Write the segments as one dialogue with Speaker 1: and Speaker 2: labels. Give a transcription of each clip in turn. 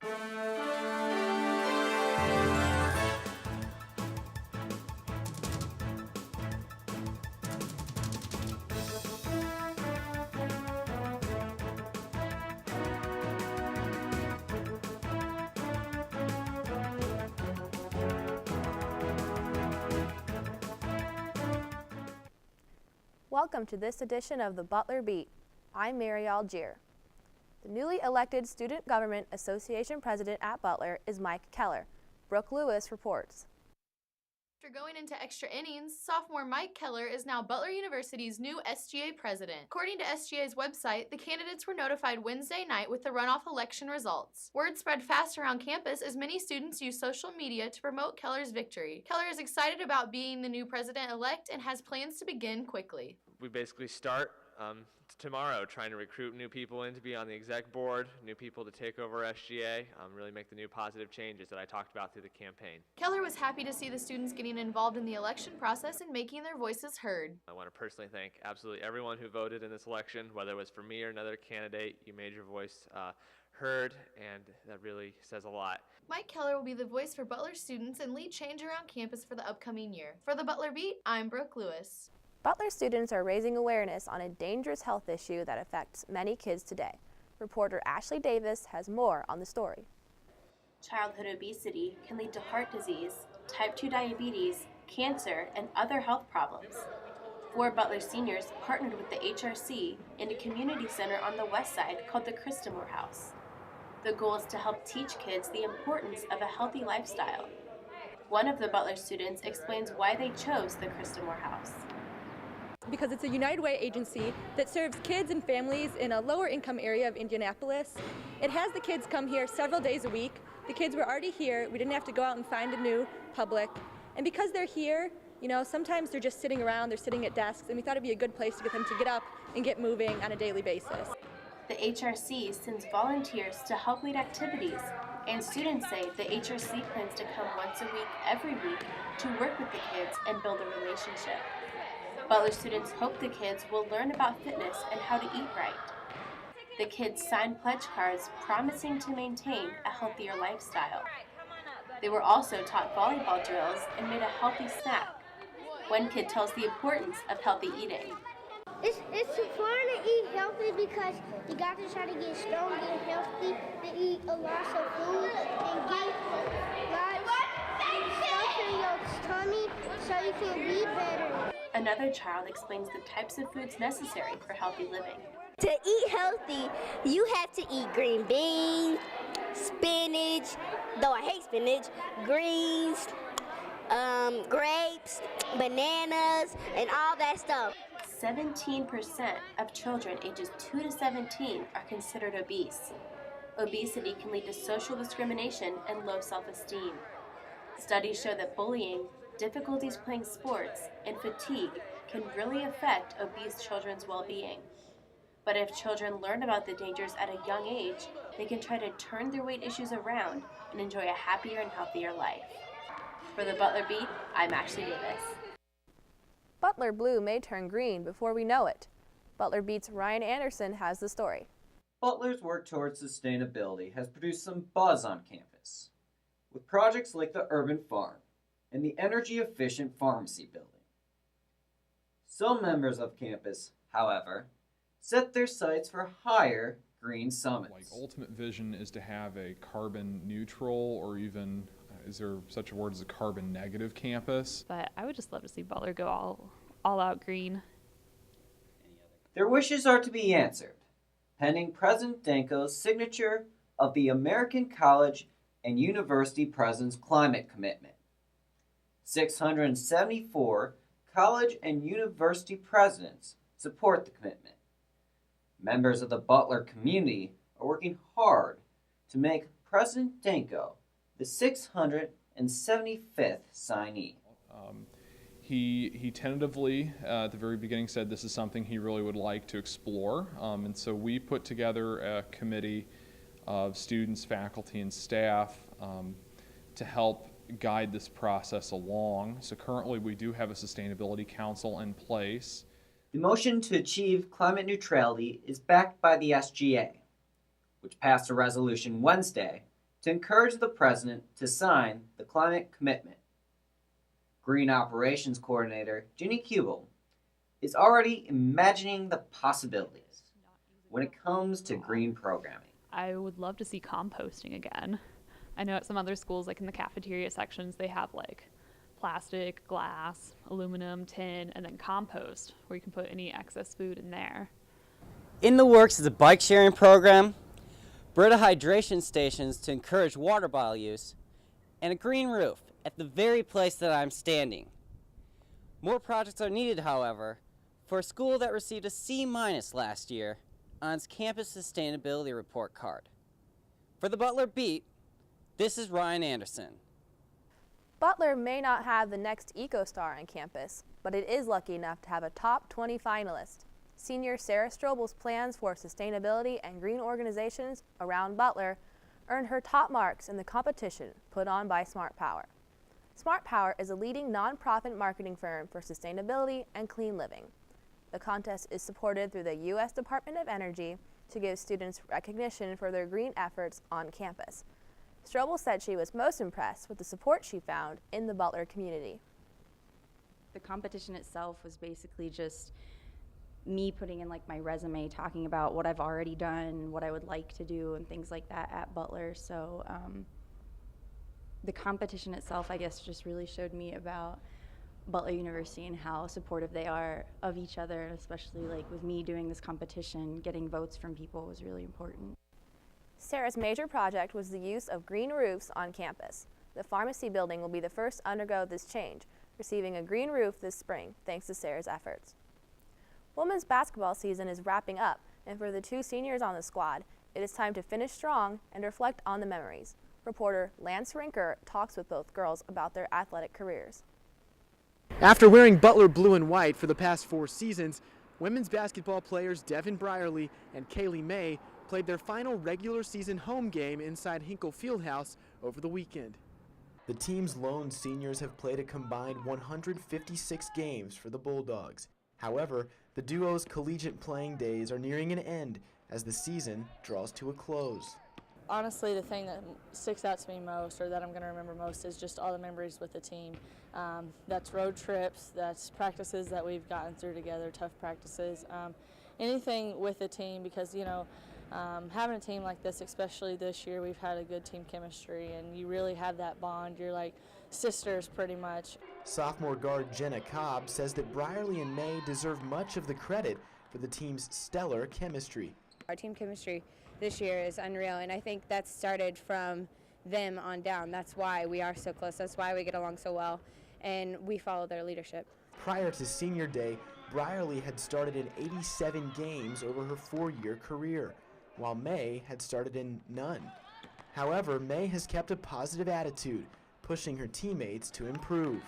Speaker 1: Welcome to this edition of the Butler Beat. I'm Mary Algier. The newly elected Student Government Association President at Butler is Mike Keller. Brooke Lewis reports.
Speaker 2: After going into extra innings, sophomore Mike Keller is now Butler University's new SGA President. According to SGA's website, the candidates were notified Wednesday night with the runoff election results. Word spread fast around campus as many students use social media to promote Keller's victory. Keller is excited about being the new president-elect and has plans to begin quickly.
Speaker 3: We basically start tomorrow trying to recruit new people in to be on the exec board, new people to take over SGA, really make the new positive changes that I talked about through the campaign.
Speaker 2: Keller was happy to see the students getting involved in the election process and making their voices heard.
Speaker 3: I want to personally thank absolutely everyone who voted in this election, whether it was for me or another candidate. You made your voice heard, and that really says a lot.
Speaker 2: Mike Keller will be the voice for Butler students and lead change around campus for the upcoming year. For the Butler Beat, I'm Brooke Lewis.
Speaker 1: Butler students are raising awareness on a dangerous health issue that affects many kids today. Reporter Ashley Davis has more on the story.
Speaker 4: Childhood obesity can lead to heart disease, type 2 diabetes, cancer, and other health problems. 4 Butler seniors partnered with the HRC in a community center on the west side called the Christamore House. The goal is to help teach kids the importance of a healthy lifestyle. One of the Butler students explains why they chose the Christamore House.
Speaker 5: Because it's a United Way agency that serves kids and families in a lower income area of Indianapolis. It has the kids come here several days a week. The kids were already here. We didn't have to go out and find a new public. And because they're here, you know, sometimes they're just sitting around, they're sitting at desks, and we thought it'd be a good place to get them to get up and get moving on a daily basis.
Speaker 4: The HRC sends volunteers to help lead activities, and students say the HRC plans to come once a week, every week, to work with the kids and build a relationship. Butler students hope the kids will learn about fitness and how to eat right. The kids signed pledge cards promising to maintain a healthier lifestyle. They were also taught volleyball drills and made a healthy snack. One kid tells the importance of healthy eating.
Speaker 6: It's important to eat healthy because you got to try to get strong and healthy, to eat a lot of food and get stuff in your tummy so you can be better.
Speaker 4: Another child explains the types of foods necessary for healthy living.
Speaker 7: To eat healthy, you have to eat green beans, spinach, though I hate spinach, greens, grapes, bananas, and all that stuff.
Speaker 4: 17% of children ages 2 to 17 are considered obese. Obesity can lead to social discrimination and low self-esteem. Studies show that bullying, difficulties playing sports, and fatigue can really affect obese children's well-being. But if children learn about the dangers at a young age, they can try to turn their weight issues around and enjoy a happier and healthier life. For the Butler Beat, I'm Ashley Davis.
Speaker 1: Butler blue may turn green before we know it. Butler Beat's Ryan Anderson has the story.
Speaker 8: Butler's work towards sustainability has produced some buzz on campus, with projects like the Urban Farm and the energy-efficient pharmacy building. Some members of campus, however, set their sights for higher green summits.
Speaker 9: Ultimate vision is to have a carbon neutral, or even, is there such a word as a carbon negative campus?
Speaker 10: But I would just love to see Butler go all out green.
Speaker 8: Their wishes are to be answered, pending President Danko's signature of the American College and University President's climate commitment. 674 college and university presidents support the commitment. Members of the Butler community are working hard to make President Danko the 675th signee.
Speaker 9: He tentatively, at the very beginning, said this is something he really would like to explore. And so we put together a committee of students, faculty, and staff to help guide this process along. So currently we do have a Sustainability Council in place.
Speaker 8: The motion to achieve climate neutrality is backed by the SGA, which passed a resolution Wednesday to encourage the president to sign the climate commitment. Green Operations Coordinator Ginny Kubel is already imagining the possibilities when it comes to green programming.
Speaker 10: I would love to see composting again. I know at some other schools, like in the cafeteria sections, they have like plastic, glass, aluminum, tin, and then compost, where you can put any excess food in there.
Speaker 11: In the works is a bike sharing program, Brita hydration stations to encourage water bottle use, and a green roof at the very place that I'm standing. More projects are needed, however, for a school that received a C- last year on its campus sustainability report card. For the Butler Beat, this is Ryan Anderson.
Speaker 1: Butler may not have the next EcoStar on campus, but it is lucky enough to have a top 20 finalist. Senior Sarah Strobel's plans for sustainability and green organizations around Butler earned her top marks in the competition put on by Smart Power. Smart Power is a leading nonprofit marketing firm for sustainability and clean living. The contest is supported through the U.S. Department of Energy to give students recognition for their green efforts on campus. Strobel said she was most impressed with the support she found in the Butler community.
Speaker 12: The competition itself was basically just me putting in like my resume, talking about what I've already done, what I would like to do, and things like that at Butler. So the competition itself, I guess, just really showed me about Butler University and how supportive they are of each other, and especially like with me doing this competition, getting votes from people was really important.
Speaker 1: Sarah's major project was the use of green roofs on campus. The pharmacy building will be the first to undergo this change, receiving a green roof this spring thanks to Sarah's efforts. Women's basketball season is wrapping up, and for the two seniors on the squad, it is time to finish strong and reflect on the memories. Reporter Lance Rinker talks with both girls about their athletic careers.
Speaker 13: After wearing Butler blue and white for the past 4 seasons, women's basketball players Devin Brierly and Kaylee May played their final regular season home game inside Hinkle Fieldhouse over the weekend.
Speaker 14: The team's lone seniors have played a combined 156 games for the Bulldogs. However, the duo's collegiate playing days are nearing an end as the season draws to a close.
Speaker 15: Honestly, the thing that sticks out to me most, or that I'm going to remember most, is just all the memories with the team. That's road trips, that's practices that we've gotten through together, tough practices. Anything with the team, because, you know, having a team like this, especially this year, we've had a good team chemistry, and you really have that bond. You're like sisters pretty much.
Speaker 14: Sophomore guard Jenna Cobb says that Brierly and May deserve much of the credit for the team's stellar chemistry.
Speaker 16: Our team chemistry this year is unreal, and I think that started from them on down. That's why we are so close. That's why we get along so well, and we follow their leadership.
Speaker 14: Prior to senior day, Brierly had started in 87 games over her 4-year career, while May had started in none. However, May has kept a positive attitude, pushing her teammates to improve.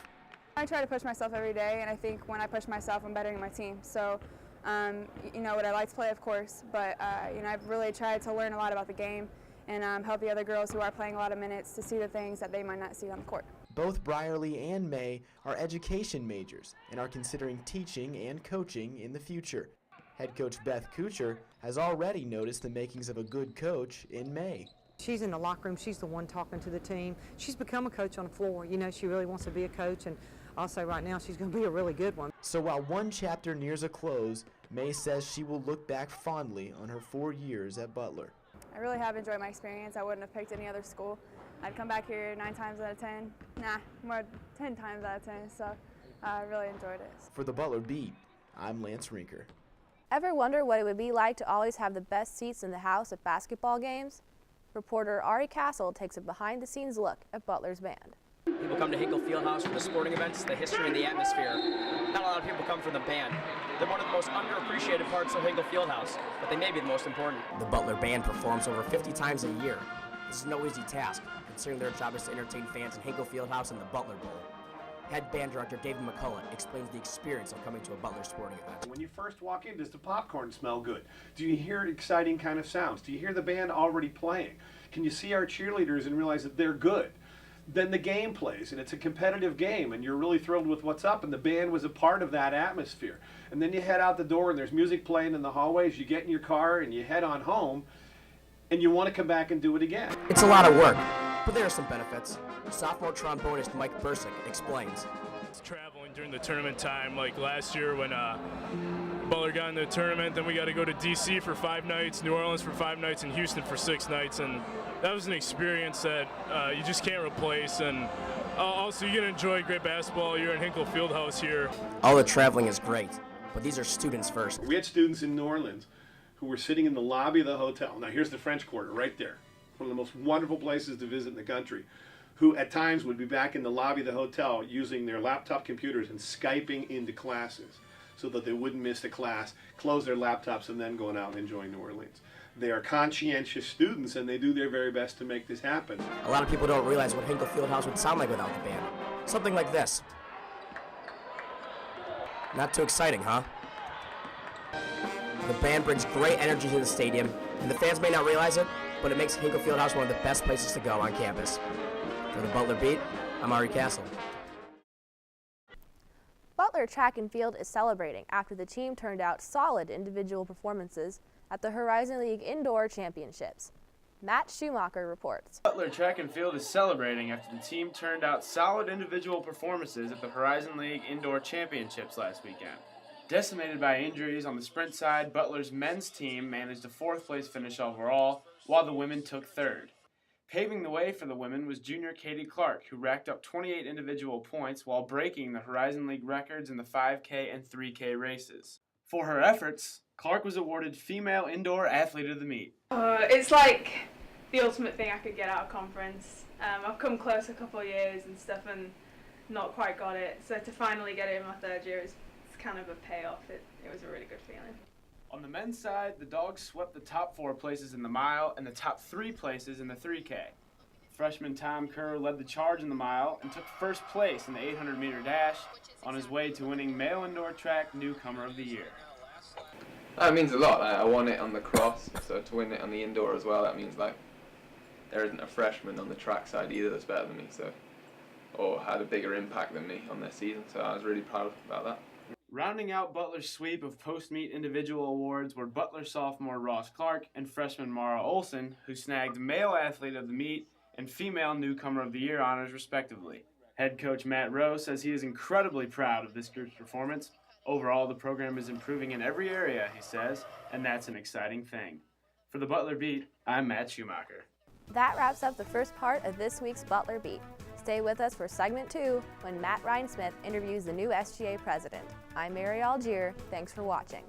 Speaker 17: I try to push myself every day, and I think when I push myself, I'm bettering my team. So, you know, would I like to play, of course, but you know, I've really tried to learn a lot about the game and help the other girls who are playing a lot of minutes to see the things that they might not see on the court.
Speaker 14: Both Brierly and May are education majors and are considering teaching and coaching in the future. Head coach Beth Kuchar has already noticed the makings of a good coach in May.
Speaker 18: She's in the locker room. She's the one talking to the team. She's become a coach on the floor. You know, she really wants to be a coach, and also right now she's going to be a really good one.
Speaker 14: So while one chapter nears a close, May says she will look back fondly on her 4 years at Butler.
Speaker 17: I really have enjoyed my experience. I wouldn't have picked any other school. I'd come back here 9 times out of 10. More 10 times out of 10, so I really enjoyed it.
Speaker 14: For the Butler Beat, I'm Lance Rinker.
Speaker 1: Ever wonder what it would be like to always have the best seats in the house at basketball games? Reporter Ari Castle takes a behind-the-scenes look at Butler's band.
Speaker 19: People come to Hinkle Fieldhouse for the sporting events, the history, and the atmosphere. Not a lot of people come for the band. They're one of the most underappreciated parts of Hinkle Fieldhouse, but they may be the most important. The Butler Band performs over 50 times a year. This is no easy task, considering their job is to entertain fans in Hinkle Fieldhouse and the Butler Bowl. Head band director David McCullough explains the experience of coming to a Butler sporting event.
Speaker 20: When you first walk in, does the popcorn smell good? Do you hear exciting kind of sounds? Do you hear the band already playing? Can you see our cheerleaders and realize that they're good? Then the game plays, and it's a competitive game, and you're really thrilled with what's up, and the band was a part of that atmosphere. And then you head out the door, and there's music playing in the hallways. You get in your car, and you head on home, and you want to come back and do it again.
Speaker 19: It's a lot of work, but there are some benefits. Sophomore trombonist Mike Bursick explains.
Speaker 21: It's traveling during the tournament time, like last year when Butler got in the tournament, then we got to go to DC for 5 nights, New Orleans for 5 nights, and Houston for 6 nights, and that was an experience that you just can't replace. And also, you get to enjoy great basketball. You're in Hinkle Fieldhouse here.
Speaker 19: All the traveling is great, but these are students first.
Speaker 20: We had students in New Orleans who were sitting in the lobby of the hotel. Now here's the French Quarter right there, one of the most wonderful places to visit in the country, who at times would be back in the lobby of the hotel using their laptop computers and Skyping into classes so that they wouldn't miss a class, close their laptops, and then going out and enjoying New Orleans. They are conscientious students, and they do their very best to make this happen.
Speaker 19: A lot of people don't realize what Hinkle Fieldhouse would sound like without the band. Something like this. Not too exciting, huh? The band brings great energy to the stadium, and the fans may not realize it, but it makes Hinkle Fieldhouse one of the best places to go on campus. For the Butler Beat, I'm Ari Castle.
Speaker 1: Butler Track and Field is celebrating after the team turned out solid individual performances at the Horizon League Indoor Championships. Matt Schumacher reports.
Speaker 22: Butler Track and Field is celebrating after the team turned out solid individual performances at the Horizon League Indoor Championships last weekend. Decimated by injuries on the sprint side, Butler's men's team managed a 4th place finish overall, while the women took 3rd. Paving the way for the women was junior Katie Clark, who racked up 28 individual points while breaking the Horizon League records in the 5K and 3K races. For her efforts, Clark was awarded Female Indoor Athlete of the Meet.
Speaker 23: It's like the ultimate thing I could get out of conference. I've come close a couple of years and stuff and not quite got it, so to finally get it in my 3rd year is kind of a payoff. It was a really good feeling.
Speaker 22: On the men's side, the Dogs swept the top 4 places in the mile and the top 3 places in the 3K. Freshman Tom Kerr led the charge in the mile and took 1st place in the 800-meter dash on his way to winning Male Indoor Track Newcomer of the Year.
Speaker 24: It means a lot. I won it on the cross, so to win it on the indoor as well, that means like there isn't a freshman on the track side either that's better than me, so or had a bigger impact than me on their season, so I was really proud about that.
Speaker 22: Rounding out Butler's sweep of post-meet individual awards were Butler sophomore Ross Clark and freshman Mara Olson, who snagged Male Athlete of the Meet and Female Newcomer of the Year honors respectively. Head coach Matt Rowe says he is incredibly proud of this group's performance. Overall, the program is improving in every area, he says, and that's an exciting thing. For the Butler Beat, I'm Matt Schumacher.
Speaker 1: That wraps up the first part of this week's Butler Beat. Stay with us for segment 2 when Matt Ryan Smith interviews the new SGA president. I'm Mary Algier. Thanks for watching.